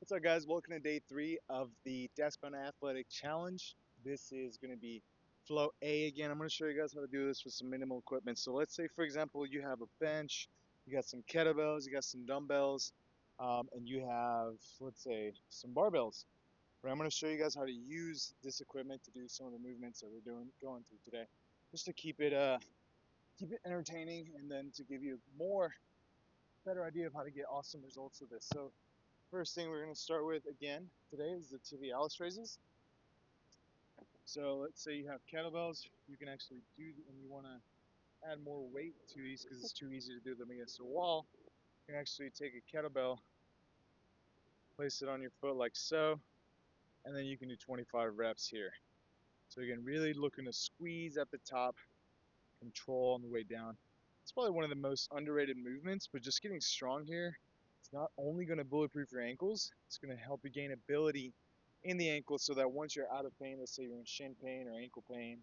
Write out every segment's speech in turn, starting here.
What's up, guys? Welcome to day 3 of the Deskbound Athletic Challenge. This is going to be flow A again. I'm going to show you guys how to do this with some minimal equipment. So let's say, for example, you have a bench, you got some kettlebells, you got some dumbbells, and you have, let's say, some barbells. But I'm going to show you guys how to use this equipment to do some of the movements that we're going through today, just to keep it entertaining, and then to give you better idea of how to get awesome results with this. So first thing we're going to start with again today is the Tibialis Raises. So let's say you have kettlebells, you can actually do, and you want to add more weight to these because it's too easy to do them against a wall. You can actually take a kettlebell, place it on your foot like so, and then you can do 25 reps here. So again, really looking to squeeze at the top, control on the way down. It's probably one of the most underrated movements, but just getting strong here, it's not only going to bulletproof your ankles, it's going to help you gain ability in the ankles so that once you're out of pain, let's say you're in shin pain or ankle pain,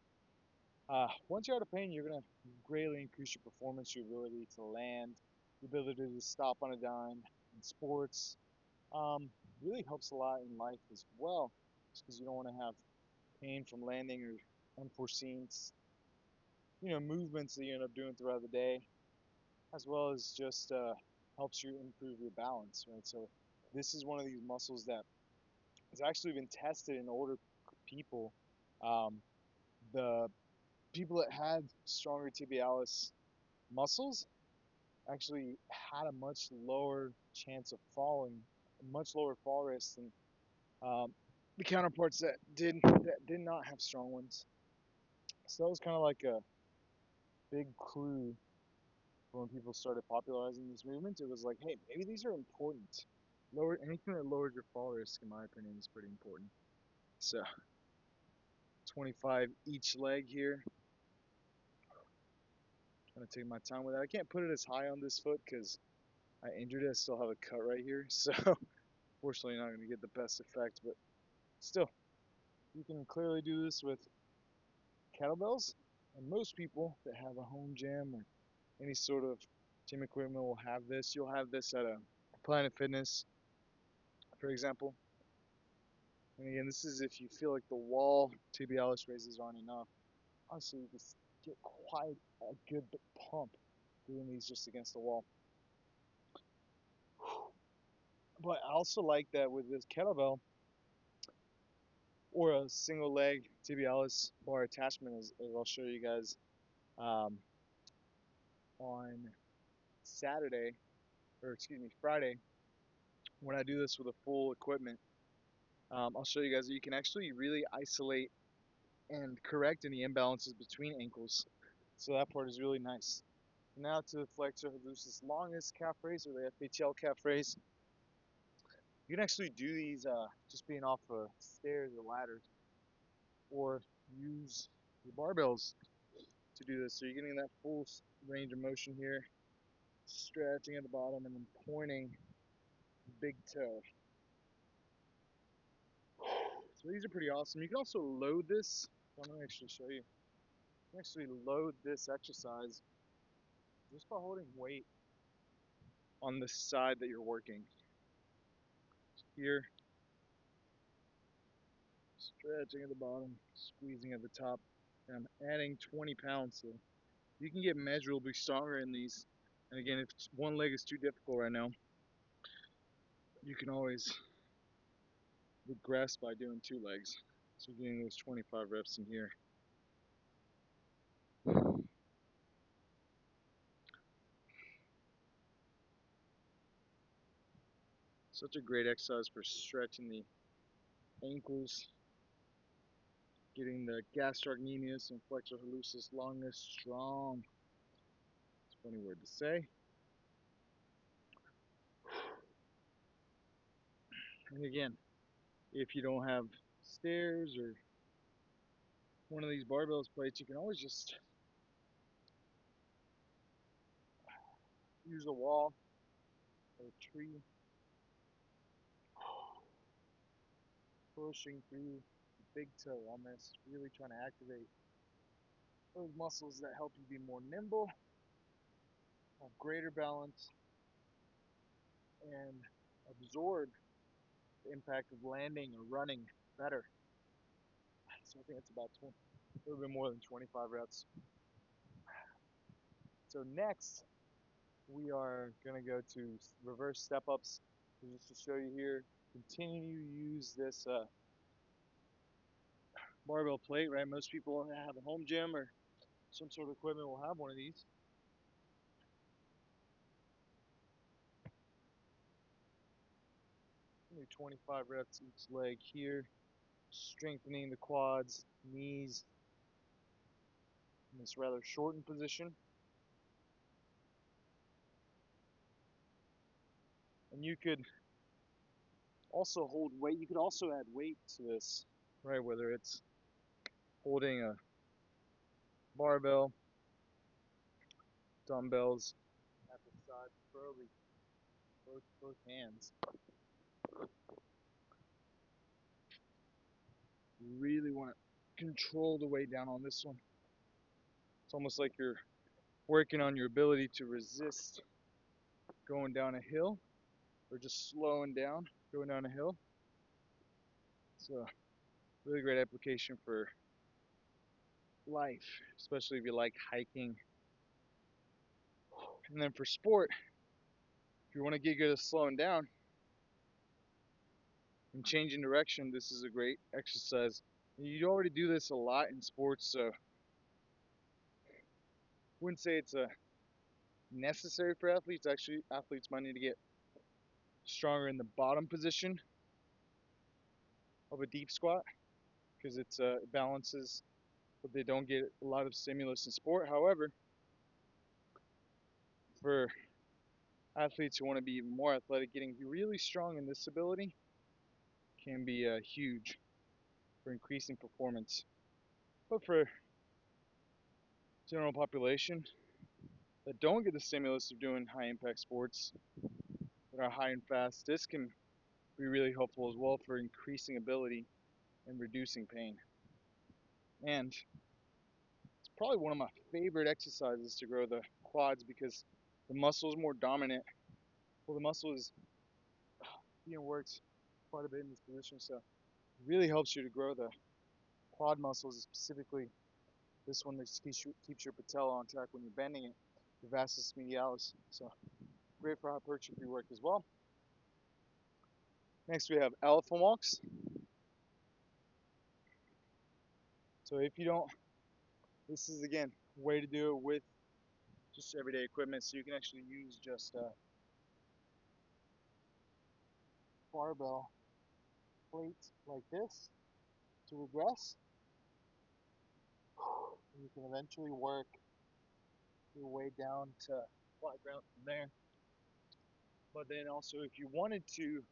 once you're out of pain, you're going to greatly increase your performance, your ability to land, your ability to stop on a dime in sports. Really helps a lot in life as well, just because you don't want to have pain from landing or unforeseen movements that you end up doing throughout the day, as well as just helps you improve your balance, right? So this is one of these muscles that has actually been tested in older people. Um, the people that had stronger tibialis muscles actually had a much lower chance of falling, a much lower fall risk than the counterparts that did not have strong ones. So that was kind of like a big clue when people started popularizing this movement. It was like, hey, maybe these are important. Lower anything that lowers your fall risk, in my opinion, is pretty important. So 25 each leg here. Trying to take my time with that. I can't put it as high on this foot because I injured it. I still have a cut right here, so fortunately not going to get the best effect. But still, you can clearly do this with kettlebells, and most people that have a home gym or any sort of gym equipment will have this. You'll have this at a Planet Fitness, for example. And again, this is if you feel like the wall tibialis raises aren't enough. Honestly, you can get quite a good pump doing these just against the wall. But I also like that with this kettlebell or a single leg tibialis bar attachment, as I'll show you guys um, on Saturday, or excuse me, Friday, when I do this with a full equipment. I'll show you guys that you can actually really isolate and correct any imbalances between ankles. So that part is really nice. Now to the Flexor Hallucis Longus calf raise, or the FHL calf raise. You can actually do these just being off of stairs or ladders, or use your barbells to do this. So you're getting that full range of motion here, stretching at the bottom and then pointing the big toe. So these are pretty awesome. You can also load this. So I'm going to actually show you. You can actually load this exercise just by holding weight on the side that you're working. Here, stretching at the bottom, squeezing at the top, and I'm adding 20 pounds. So you can get measurably stronger in these. And again, if one leg is too difficult right now, you can always regress by doing 2 legs. So you're getting those 25 reps in here. Such a great exercise for stretching the ankles, getting the gastrocnemius and flexor hallucis longus strong. It's a funny word to say. And again, if you don't have stairs or one of these barbells plates, you can always just use a wall or a tree, pushing through the big toe on this, really trying to activate those muscles that help you be more nimble, have greater balance, and absorb impact of landing or running better. So I think it's about 20, a little bit more than 25 reps. So next, we are gonna go to reverse step-ups. So just to show you here, continue to use this barbell plate, right? Most people that have a home gym or some sort of equipment will have one of these. Do 25 reps each leg here, strengthening the quads, knees in this rather shortened position. And you could also hold weight. You could also add weight to this, right? Whether it's holding a barbell, dumbbells at the side, preferably both hands. You really want to control the weight down on this one. It's almost like you're working on your ability to resist going down a hill or just slowing down going down a hill. So really great application for life, especially if you like hiking. And then for sport, if you want to get good at slowing down and changing direction, this is a great exercise. You already do this a lot in sports, so I wouldn't say it's a necessary for athletes. Actually, athletes might need to get stronger in the bottom position of a deep squat because it balances, but they don't get a lot of stimulus in sport. However, for athletes who want to be even more athletic, getting really strong in this ability can be huge for increasing performance. But for general population that don't get the stimulus of doing high impact sports that are high and fast, this can be really helpful as well for increasing ability and reducing pain. And it's probably one of my favorite exercises to grow the quads because the muscle is more dominant. Well, the muscle is being worked quite a bit in this position, so it really helps you to grow the quad muscles, specifically this one that keeps your patella on track when you're bending it, the vastus medialis. So great for hypertrophy work as well. Next we have elephant walks. So if you don't, this is again a way to do it with just everyday equipment. So you can actually use just a barbell plate like this to regress. And you can eventually work your way down to flat ground from there. But then also if you wanted to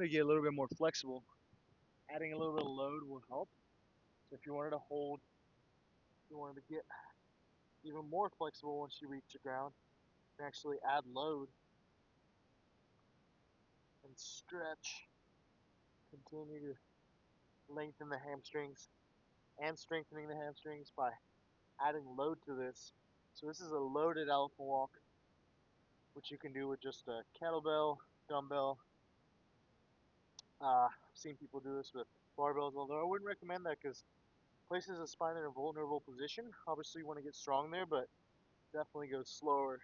get a little bit more flexible, adding a little bit of load will help. So if you wanted to hold, if you wanted to get even more flexible once you reach the ground, you can actually add load and stretch, continue to lengthen the hamstrings and strengthening the hamstrings by adding load to this. So this is a loaded elephant walk, which you can do with just a kettlebell, dumbbell. I've seen people do this with barbells, although I wouldn't recommend that because places the spine in a vulnerable position. Obviously you want to get strong there, but definitely go slower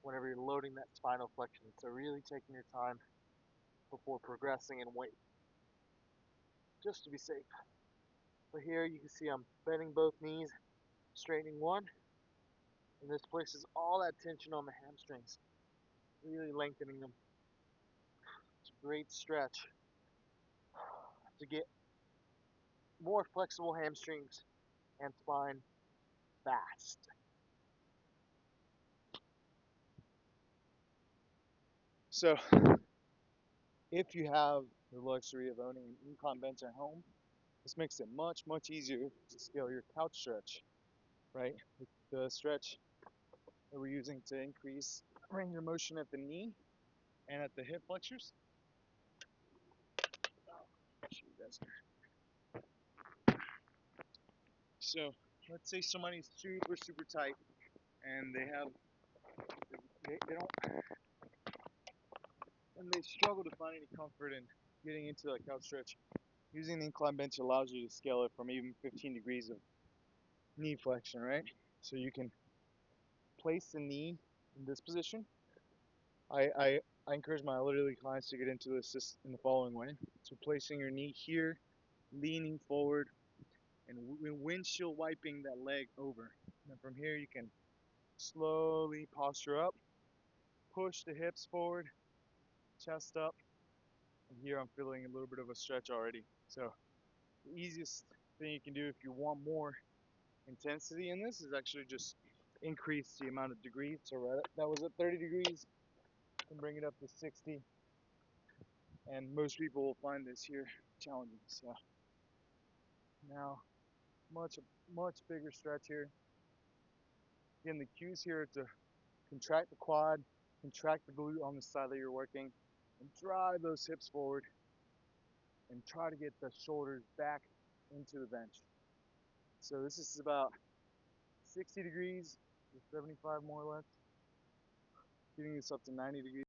whenever you're loading that spinal flexion. So really taking your time before progressing in weight, just to be safe. But here you can see I'm bending both knees, straightening one, and this places all that tension on the hamstrings, really lengthening them. It's a great stretch to get more flexible hamstrings and spine fast. So if you have the luxury of owning an incline bench at home, this makes it much, much easier to scale your couch stretch, right? The stretch that we're using to increase range of motion at the knee and at the hip flexors. So let's say somebody's super, super tight and they have they don't, and they struggle to find any comfort in getting into a couch stretch. Using the incline bench allows you to scale it from even 15 degrees of knee flexion, right? So you can place the knee in this position. I encourage my elderly clients to get into this in the following way. So placing your knee here, leaning forward, and windshield wiping that leg over. And from here you can slowly posture up, push the hips forward, chest up, and here I'm feeling a little bit of a stretch already. So the easiest thing you can do if you want more intensity in this is actually just increase the amount of degrees. So right, that was at 30 degrees, and bring it up to 60. And most people will find this here challenging. So now much bigger stretch here. Again, the cues here to contract the quad, contract the glute on the side that you're working, and drive those hips forward, and try to get the shoulders back into the bench. So this is about 60 degrees, 75 more or less, getting this up to 90 degrees.